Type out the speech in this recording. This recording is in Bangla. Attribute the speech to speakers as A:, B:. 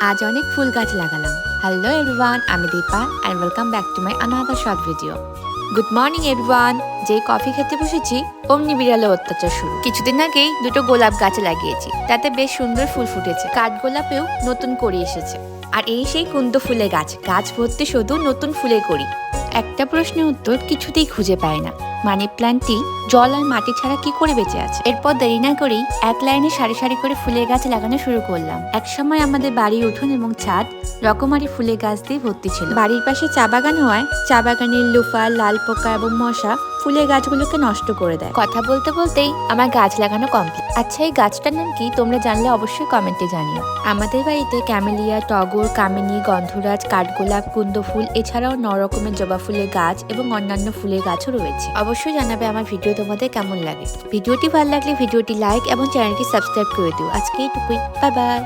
A: আজ অনেক ফুল গাছ লাগালাম। হ্যালো এভরিওয়ান, আমি Deepa and welcome back to my another short video. Good morning everyone. যেই কফি খেতে বসেছি অমনি বিড়ালের অত্যাচার শুরু। কিছুদিন আগেই দুটো গোলাপ গাছ লাগিয়েছি, তাতে বেশ সুন্দর ফুল ফুটেছে। কাঠগোলাপেও নতুন করে এসেছে। আর এই সেই কুন্দ ফুলের গাছ, গাছ ভর্তি শুধু নতুন ফুলে করি। একটা প্রশ্নের উত্তর কিছুতেই খুঁজে পায় না, মানি প্ল্যান্টটি জল আর মাটি ছাড়া কি করে বেঁচে আছে। এরপর দেরি না করেই এক লাইনে সারি সারি করে ফুলের গাছ লাগানো শুরু করলাম। একসময় আমাদের বাড়ির উঠোন এবং ছাদ রকমারি ফুলের গাছ দিয়ে ভর্তি ছিল। বাড়ির পাশে চা বাগান হওয়ায় চা বাগানের লোফা, লাল পোকা এবং মশা ফুলের গাছগুলোকে নষ্ট করে দেয়। কথা বলতে বলতেই আমার গাছ লাগানো কমপ্লিট। আচ্ছা, এই গাছটার নাম কি তোমরা জানলে অবশ্যই কমেন্টে জানিও। আমাদের বাড়িতে ক্যামেলিয়া, টগর, কামিনী, গন্ধরাজ, কাঠগোলাপ, কুন্দ ফুল এছাড়াও 9 রকমের জবা ফুলের গাছ এবং অন্যান্য ফুলের গাছও রয়েছে। অবশ্যই জানাবে আমার ভিডিও তোমাদের কেমন লাগে। ভিডিওটি ভালো লাগলে ভিডিওটি লাইক এবং চ্যানেলটি সাবস্ক্রাইব করে দিও। আজকে এইটুকুই, বাই বাই।